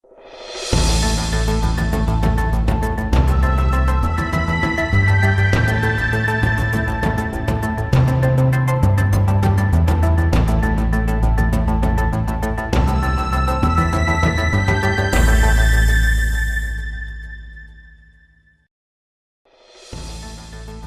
«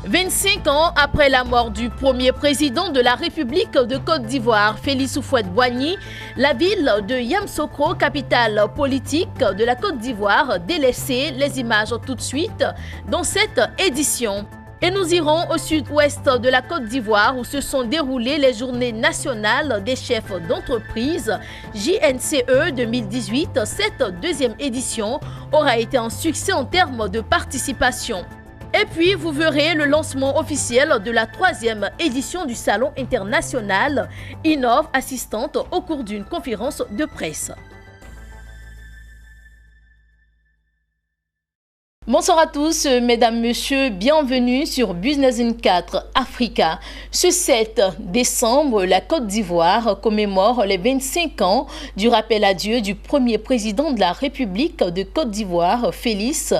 25 ans après la mort du premier président de la République de Côte d'Ivoire, Félix Houphouët-Boigny, la ville de Yamoussoukro, capitale politique de la Côte d'Ivoire, délaissée. Les images tout de suite dans cette édition. Et nous irons au sud-ouest de la Côte d'Ivoire où se sont déroulées les journées nationales des chefs d'entreprise JNCE 2018. Cette deuxième édition aura été un succès en termes de participation. Et puis, vous verrez le lancement officiel de la 3e édition du Salon international Innov assistante au cours d'une conférence de presse. Bonsoir à tous, mesdames, messieurs, bienvenue sur Business 24 Africa. Ce 7 décembre, la Côte d'Ivoire commémore les 25 ans du rappel à Dieu du premier président de la République de Côte d'Ivoire, Félix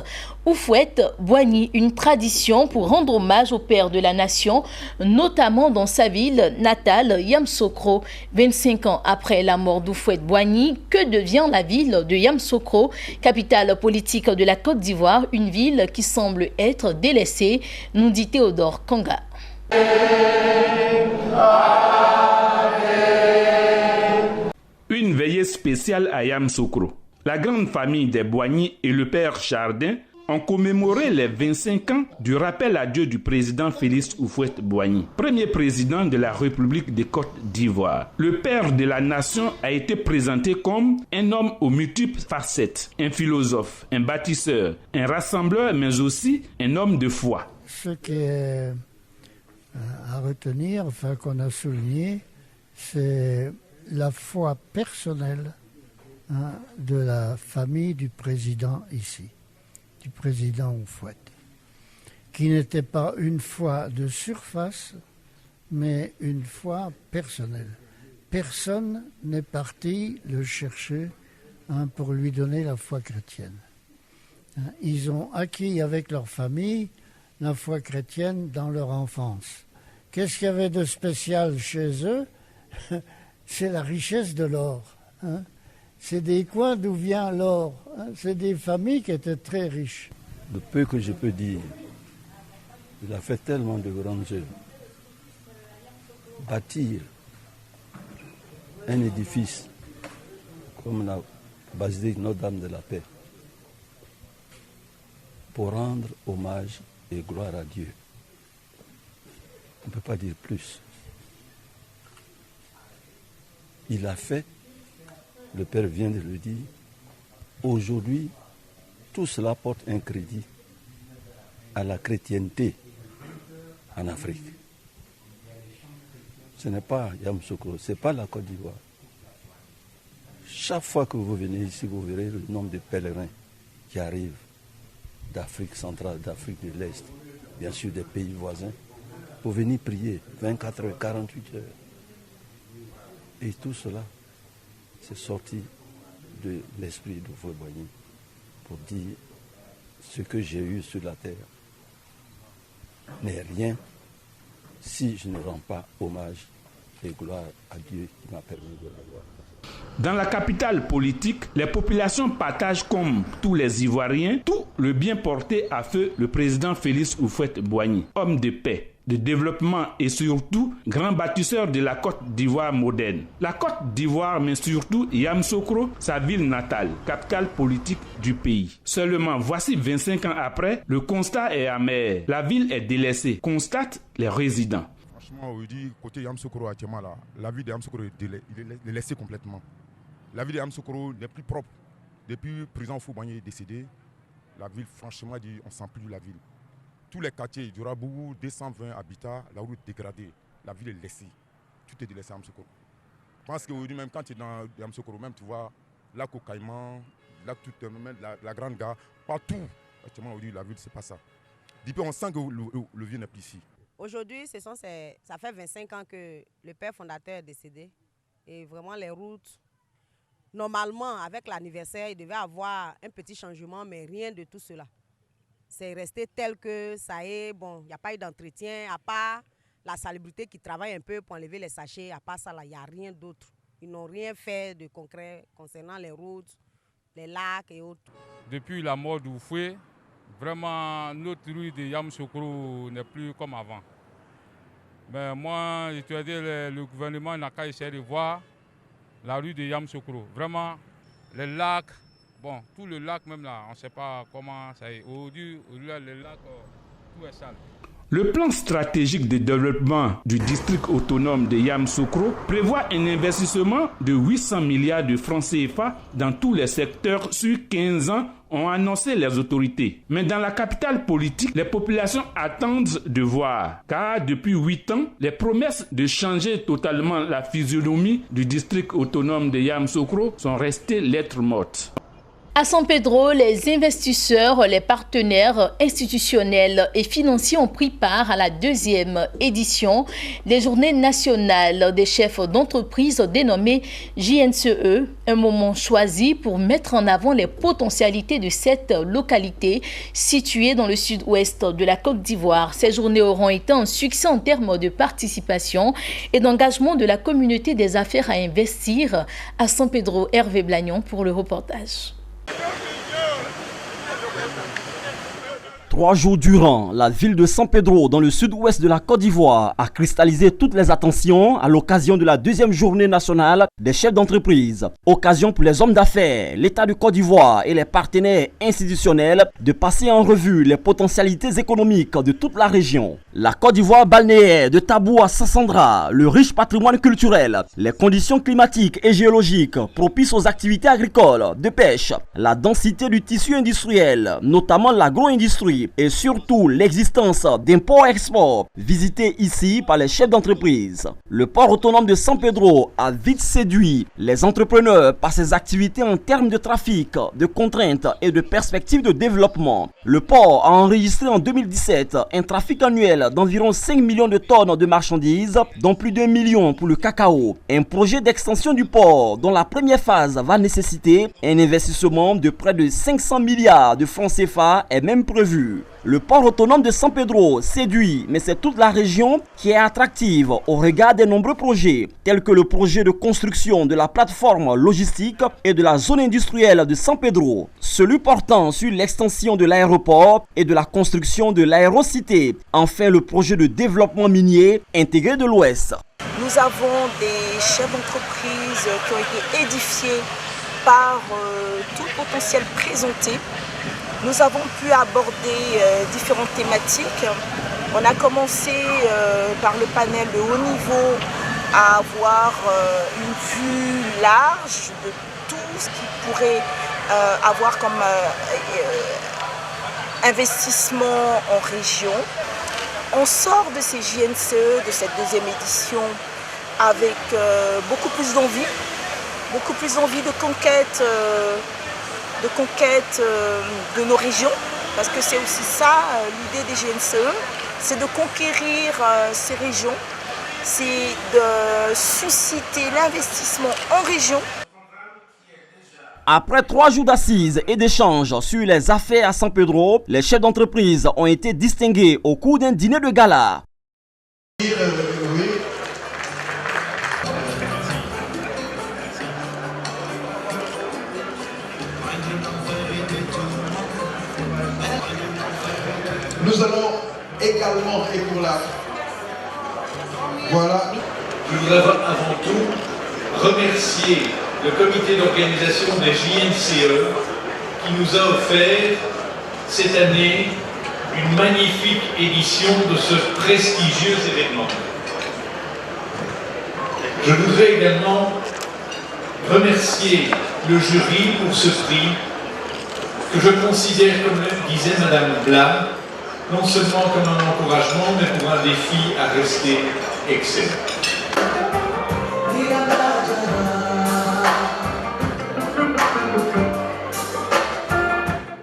Houphouët-Boigny, une tradition pour rendre hommage au père de la nation, notamment dans sa ville natale, Yamoussoukro. 25 ans après la mort d'Houphouët-Boigny, que devient la ville de Yamoussoukro, capitale politique de la Côte d'Ivoire, une ville qui semble être délaissée, nous dit Théodore Kanga. Une veillée spéciale à Yamoussoukro. La grande famille des Boigny et le père Chardin ont commémoré les 25 ans du rappel à Dieu du président Félix Houphouët-Boigny, premier président de la République de Côte d'Ivoire. Le père de la nation a été présenté comme un homme aux multiples facettes, un philosophe, un bâtisseur, un rassembleur, mais aussi un homme de foi. Ce qui est à retenir, qu'on a souligné, c'est la foi personnelle de la famille du président ici, du président Houphouët, qui n'était pas une foi de surface, mais une foi personnelle. Personne n'est parti le chercher pour lui donner la foi chrétienne. Ils ont acquis avec leur famille la foi chrétienne dans leur enfance. Qu'est-ce qu'il y avait de spécial chez eux? C'est la richesse de l'or. C'est des coins d'où vient l'or. C'est des familles qui étaient très riches. Le peu que je peux dire, il a fait tellement de grandes œuvres. Bâtir un édifice comme la basilique Notre-Dame de la Paix pour rendre hommage et gloire à Dieu. On ne peut pas dire plus. Il a fait, le Père vient de le dire, aujourd'hui, tout cela porte un crédit à la chrétienté en Afrique. Ce n'est pas Yamoussoukro, ce n'est pas la Côte d'Ivoire. Chaque fois que vous venez ici, vous verrez le nombre de pèlerins qui arrivent d'Afrique centrale, d'Afrique de l'Est, bien sûr des pays voisins, pour venir prier 24 heures, 48 heures. Et tout cela, c'est sorti de l'esprit de Houphouët-Boigny pour dire ce que j'ai eu sur la terre n'est rien si je ne rends pas hommage et gloire à Dieu qui m'a permis de l'avoir. Dans la capitale politique, les populations partagent comme tous les Ivoiriens tout le bien porté à feu le président Félix Houphouët-Boigny, homme de paix, de développement et surtout grand bâtisseur de la Côte d'Ivoire moderne. La Côte d'Ivoire, mais surtout Yamoussoukro, sa ville natale, capitale politique du pays. Seulement, voici 25 ans après, le constat est amer. La ville est délaissée, constatent les résidents. Franchement, aujourd'hui, côté Yamoussoukro actuellement, là, la ville de Yamoussoukro est délaissée complètement. La ville de Yamoussoukro n'est plus propre. Depuis que le président Houphouët-Boigny est décédé, la ville, franchement, on ne sent plus la ville. Tous les quartiers, il y aura beaucoup, 220 habitats, la route est dégradée, la ville est laissée. Tout est délaissé à Yamoussoukro. Je pense qu'aujourd'hui, même quand tu es dans Yamoussoukro, même tu vois lac au Caïman, lac tout, même la Grande Gare, partout. Actuellement, aujourd'hui, la ville, c'est pas ça. Depuis, on sent que le vieux n'est plus ici. Aujourd'hui, ça fait 25 ans que le père fondateur est décédé. Et vraiment, les routes, Normalement, avec l'anniversaire, il devait avoir un petit changement, mais rien de tout cela. C'est resté tel que ça est. Bon, il n'y a pas eu d'entretien, à part la salubrité qui travaille un peu pour enlever les sachets. À part ça, il n'y a rien d'autre. Ils n'ont rien fait de concret concernant les routes, les lacs et autres. Depuis la mort d'Oufoué, vraiment, notre rue de Yamoussoukro n'est plus comme avant. Mais moi, je te dis, le gouvernement n'a qu'à essayer de voir la rue de Yamoussoukro. Vraiment, les lacs, bon, tout le lac même là, on ne sait pas comment ça est. Aujourd'hui, le lac, tout est sale. Le plan stratégique de développement du district autonome de Yamoussoukro prévoit un investissement de 800 milliards de francs CFA dans tous les secteurs sur 15 ans, ont annoncé les autorités. Mais dans la capitale politique, les populations attendent de voir. Car depuis 8 ans, les promesses de changer totalement la physionomie du district autonome de Yamoussoukro sont restées lettres mortes. À San Pedro, les investisseurs, les partenaires institutionnels et financiers ont pris part à la 2e édition des Journées nationales des chefs d'entreprise dénommées JNCE, un moment choisi pour mettre en avant les potentialités de cette localité située dans le sud-ouest de la Côte d'Ivoire. Ces journées auront été un succès en termes de participation et d'engagement de la communauté des affaires à investir. À San Pedro, Hervé Blagnon pour le reportage. 3 jours durant, la ville de San Pedro, dans le sud-ouest de la Côte d'Ivoire, a cristallisé toutes les attentions à l'occasion de la 2e journée nationale des chefs d'entreprise. Occasion pour les hommes d'affaires, l'État du Côte d'Ivoire et les partenaires institutionnels de passer en revue les potentialités économiques de toute la région. La Côte d'Ivoire balnéaire de Tabou à Sassandra, le riche patrimoine culturel, les conditions climatiques et géologiques propices aux activités agricoles, de pêche, la densité du tissu industriel, notamment l'agro-industrie, et surtout l'existence d'un port-export visité ici par les chefs d'entreprise. Le port autonome de San Pedro a vite séduit les entrepreneurs par ses activités en termes de trafic, de contraintes et de perspectives de développement. Le port a enregistré en 2017 un trafic annuel d'environ 5 millions de tonnes de marchandises, dont plus d'1 million pour le cacao. Un projet d'extension du port dont la première phase va nécessiter un investissement de près de 500 milliards de francs CFA est même prévu. Le port autonome de San Pedro séduit, mais c'est toute la région qui est attractive au regard des nombreux projets, tels que le projet de construction de la plateforme logistique et de la zone industrielle de San Pedro, celui portant sur l'extension de l'aéroport et de la construction de l'aérocité, enfin le projet de développement minier intégré de l'Ouest. Nous avons des chefs d'entreprise qui ont été édifiés par tout le potentiel présenté. Nous avons pu aborder différentes thématiques. On a commencé par le panel de haut niveau à avoir une vue large de tout ce qui pourrait avoir comme investissement en région. On sort de ces JNCE, de cette 2e édition, avec beaucoup plus d'envie de conquête. De nos régions, parce que c'est aussi ça l'idée des GNCE, c'est de conquérir ces régions, c'est de susciter l'investissement en région. Après 3 jours d'assises et d'échanges sur les affaires à San Pedro, les chefs d'entreprise ont été distingués au cours d'un dîner de gala. Nous allons également, et pour la... Voilà. Je voudrais avant tout remercier le comité d'organisation des JNCE qui nous a offert cette année une magnifique édition de ce prestigieux événement. Je voudrais également remercier le jury pour ce prix que je considère, comme le disait Madame Blanc, non seulement comme un encouragement, mais pour un défi à rester excellent.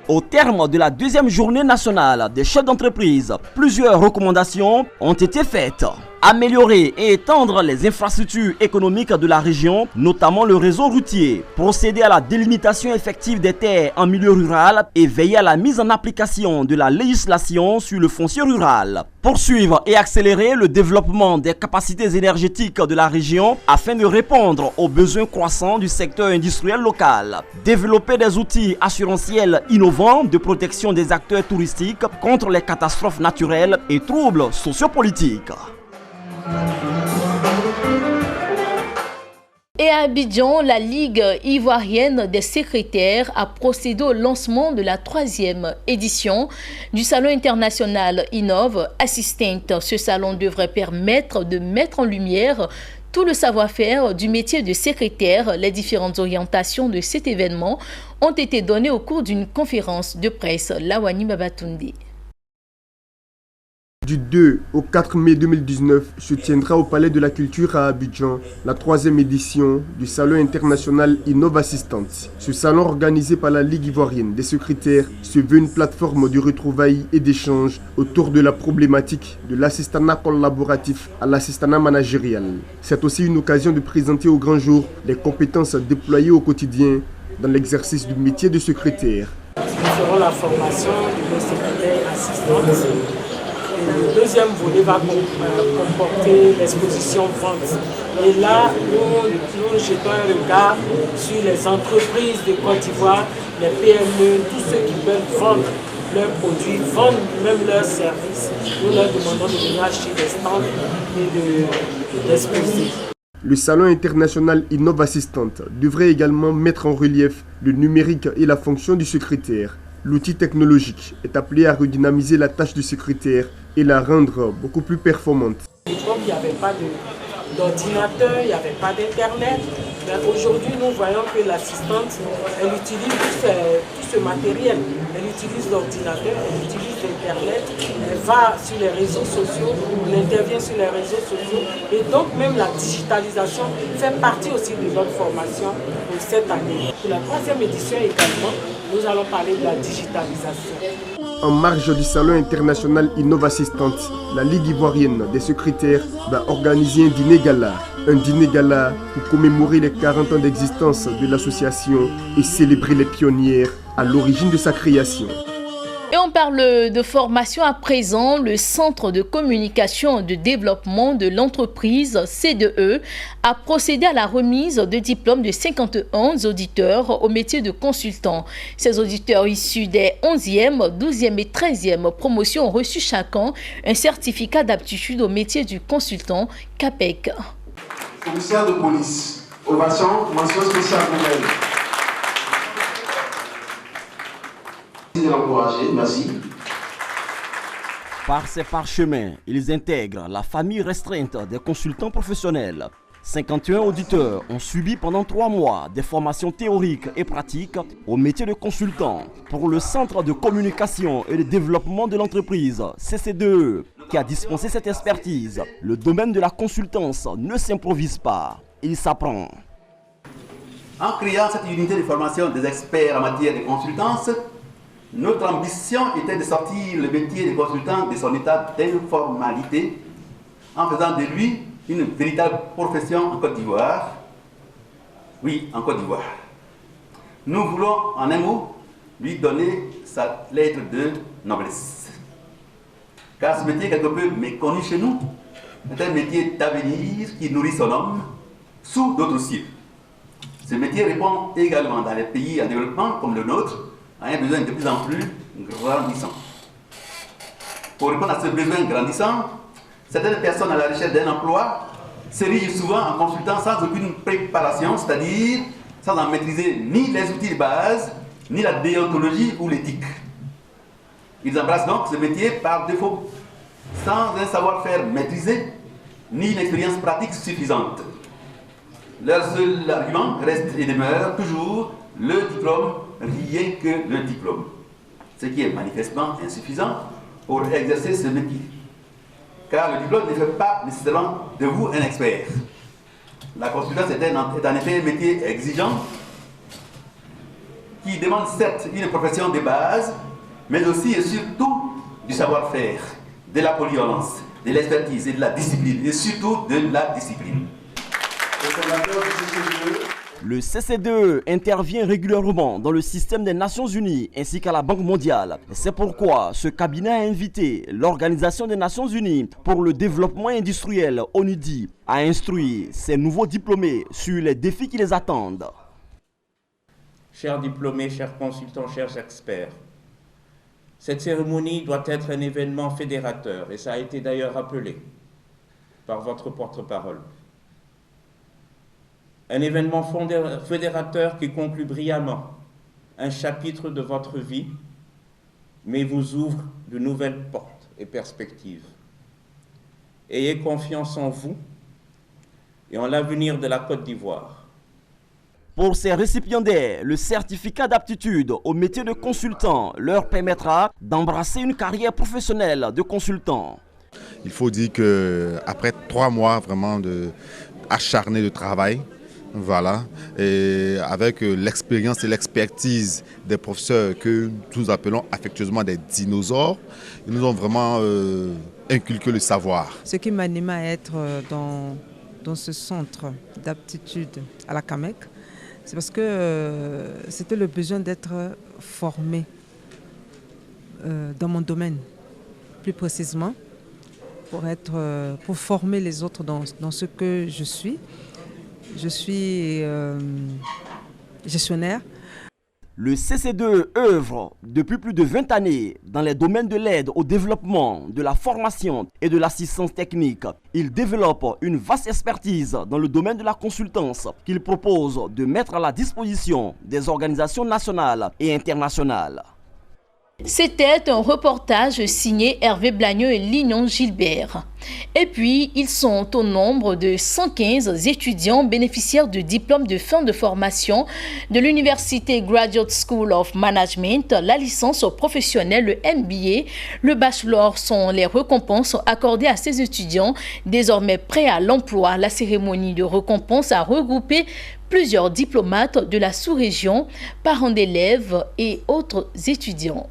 Au terme de la 2e journée nationale des chefs d'entreprise, plusieurs recommandations ont été faites. Améliorer et étendre les infrastructures économiques de la région, notamment le réseau routier. Procéder à la délimitation effective des terres en milieu rural et veiller à la mise en application de la législation sur le foncier rural. Poursuivre et accélérer le développement des capacités énergétiques de la région afin de répondre aux besoins croissants du secteur industriel local. Développer des outils assurantiels innovants de protection des acteurs touristiques contre les catastrophes naturelles et troubles sociopolitiques. Et à Abidjan, la Ligue ivoirienne des secrétaires a procédé au lancement de la 3e édition du Salon international Innov Assistant. Ce salon devrait permettre de mettre en lumière tout le savoir-faire du métier de secrétaire. Les différentes orientations de cet événement ont été données au cours d'une conférence de presse. Lawani Babatunde. Du 2 au 4 mai 2019 se tiendra au Palais de la Culture à Abidjan la 3e édition du Salon international Innov Assistant. Ce salon organisé par la Ligue ivoirienne des secrétaires se veut une plateforme de retrouvailles et d'échanges autour de la problématique de l'assistanat collaboratif à l'assistanat managérial. C'est aussi une occasion de présenter au grand jour les compétences déployées au quotidien dans l'exercice du métier de secrétaire. Nous ferons la formation du secrétaire assistant. Le deuxième volet va comporter l'exposition vente. Et là, nous jetons un regard sur les entreprises de Côte d'Ivoire, les PME, tous ceux qui veulent vendre leurs produits, vendre même leurs services. Nous leur demandons de venir acheter des stands et d'exposer. Le Salon international Innov Assistant devrait également mettre en relief le numérique et la fonction du secrétaire. L'outil technologique est appelé à redynamiser la tâche du secrétaire et la rendre beaucoup plus performante. Il n'y avait pas d'ordinateur, il n'y avait pas d'internet. Aujourd'hui, nous voyons que l'assistante, elle utilise tout ce matériel. Elle utilise l'ordinateur, elle utilise l'internet, elle va sur les réseaux sociaux, on intervient sur les réseaux sociaux. Et donc même la digitalisation fait partie aussi de notre formation pour cette année. Pour la 3e édition également, nous allons parler de la digitalisation. En marge du Salon international Innov Assistant, la Ligue ivoirienne des secrétaires va organiser un dîner gala. Un dîner gala pour commémorer les 40 ans d'existence de l'association et célébrer les pionnières à l'origine de sa création. Et on parle de formation à présent. Le Centre de communication et de développement de l'entreprise, CDE, a procédé à la remise de diplômes de 51 auditeurs au métier de consultant. Ces auditeurs issus des 11e, 12e et 13e promotions ont reçu chacun un certificat d'aptitude au métier du consultant CAPEC. Commissaire de police, ovation, mention spéciale pour elle. Merci. Par ces parchemins, ils intègrent la famille restreinte des consultants professionnels. 51 auditeurs ont subi pendant 3 mois des formations théoriques et pratiques au métier de consultant pour le Centre de communication et de développement de l'entreprise, CCDE, qui a dispensé cette expertise. Le domaine de la consultance ne s'improvise pas, il s'apprend. En créant cette unité de formation des experts en matière de consultance, notre ambition était de sortir le métier de consultant de son état d'informalité en faisant de lui une véritable profession en Côte d'Ivoire. Oui, en Côte d'Ivoire. Nous voulons, en un mot, lui donner sa lettre de noblesse. Car ce métier, quelque peu méconnu chez nous, est un métier d'avenir qui nourrit son homme sous d'autres cieux. Ce métier répond également dans les pays en développement comme le nôtre à un besoin de plus en plus grandissant. Pour répondre à ce besoin grandissant, certaines personnes à la recherche d'un emploi s'érigent souvent en consultant sans aucune préparation, c'est-à-dire sans en maîtriser ni les outils de base, ni la déontologie ou l'éthique. Ils embrassent donc ce métier par défaut, sans un savoir-faire maîtrisé, ni une expérience pratique suffisante. Leur seul argument reste et demeure toujours le diplôme, rien que le diplôme. Ce qui est manifestement insuffisant pour exercer ce métier. Car le diplôme ne fait pas nécessairement de vous un expert. La consultance est en effet un métier exigeant qui demande certes une profession de base, mais aussi et surtout du savoir-faire, de la polyvalence, de l'expertise et de la discipline, et surtout de la discipline. Le CC2 intervient régulièrement dans le système des Nations Unies ainsi qu'à la Banque mondiale. C'est pourquoi ce cabinet a invité l'Organisation des Nations Unies pour le développement industriel, ONUDI, à instruire ses nouveaux diplômés sur les défis qui les attendent. Chers diplômés, chers consultants, chers experts, cette cérémonie doit être un événement fédérateur, et ça a été d'ailleurs rappelé par votre porte-parole. Un événement fédérateur qui conclut brillamment un chapitre de votre vie, mais vous ouvre de nouvelles portes et perspectives. Ayez confiance en vous et en l'avenir de la Côte d'Ivoire. Pour ces récipiendaires, le certificat d'aptitude au métier de consultant leur permettra d'embrasser une carrière professionnelle de consultant. Il faut dire qu'après 3 mois vraiment acharné de travail, voilà, et avec l'expérience et l'expertise des professeurs que nous appelons affectueusement des dinosaures, ils nous ont vraiment inculqué le savoir. Ce qui m'anime à être dans ce centre d'aptitude à la CAMEC, c'est parce que c'était le besoin d'être formé dans mon domaine, plus précisément, pour former les autres dans ce que je suis. Je suis gestionnaire. Le CC2 œuvre depuis plus de 20 années dans les domaines de l'aide au développement, de la formation et de l'assistance technique. Il développe une vaste expertise dans le domaine de la consultance qu'il propose de mettre à la disposition des organisations nationales et internationales. C'était un reportage signé Hervé Blagneux et Lignon Gilbert. Et puis, ils sont au nombre de 115 étudiants bénéficiaires de diplômes de fin de formation de l'Université Graduate School of Management, la licence professionnelle, le MBA. Le bachelor sont les récompenses accordées à ces étudiants désormais prêts à l'emploi. La cérémonie de récompense a regroupé plusieurs diplomates de la sous-région, parents d'élèves et autres étudiants.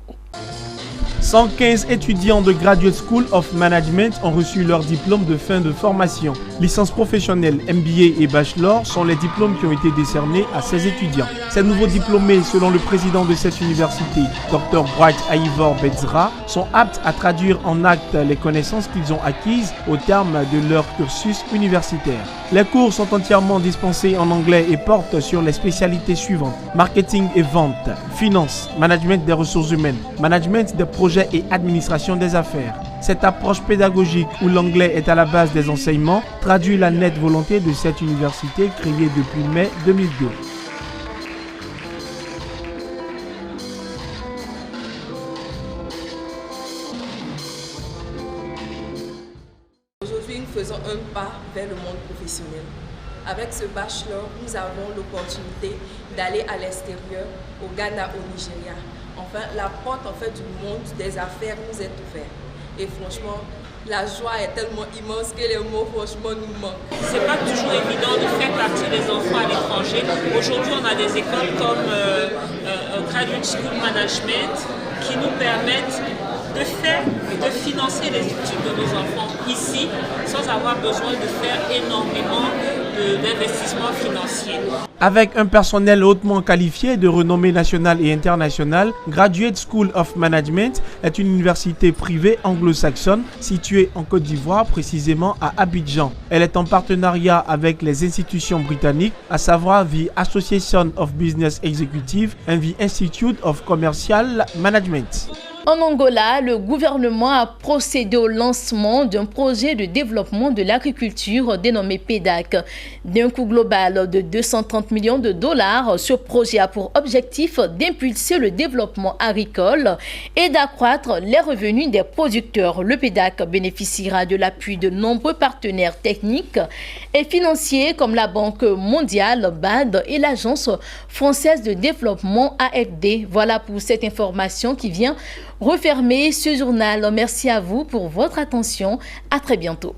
115 étudiants de Graduate School of Management ont reçu leur diplôme de fin de formation. Licence professionnelle, MBA et Bachelor sont les diplômes qui ont été décernés à ces étudiants. Ces nouveaux diplômés, selon le président de cette université, Dr Bright Aïvor Bedzra, sont aptes à traduire en actes les connaissances qu'ils ont acquises au terme de leur cursus universitaire. Les cours sont entièrement dispensés en anglais et portent sur les spécialités suivantes: marketing et vente, finance, management des ressources humaines, management des projets et administration des affaires. Cette approche pédagogique où l'anglais est à la base des enseignements traduit la nette volonté de cette université créée depuis mai 2002. Aujourd'hui, nous faisons un pas vers le monde professionnel. Avec ce bachelor, nous avons l'opportunité d'aller à l'extérieur, au Ghana, au Nigeria. Enfin, la porte du monde des affaires nous est ouverte. Et franchement, la joie est tellement immense que les mots franchement nous manquent. C'est pas toujours évident de faire partir des enfants à l'étranger. Aujourd'hui, on a des écoles comme Graduate School Management qui nous permettent de financer les études de nos enfants ici sans avoir besoin de faire énormément d'investissements financiers. Avec un personnel hautement qualifié de renommée nationale et internationale, Graduate School of Management est une université privée anglo-saxonne située en Côte d'Ivoire, précisément à Abidjan. Elle est en partenariat avec les institutions britanniques, à savoir The Association of Business Executives et The Institute of Commercial Management. En Angola, le gouvernement a procédé au lancement d'un projet de développement de l'agriculture dénommé PEDAC. D'un coût global de 230 millions de dollars, ce projet a pour objectif d'impulser le développement agricole et d'accroître les revenus des producteurs. Le PEDAC bénéficiera de l'appui de nombreux partenaires techniques et financiers comme la Banque mondiale, BAD et l'Agence française de développement AFD. Voilà pour cette information qui vient refermer ce journal. Merci à vous pour votre attention. À très bientôt.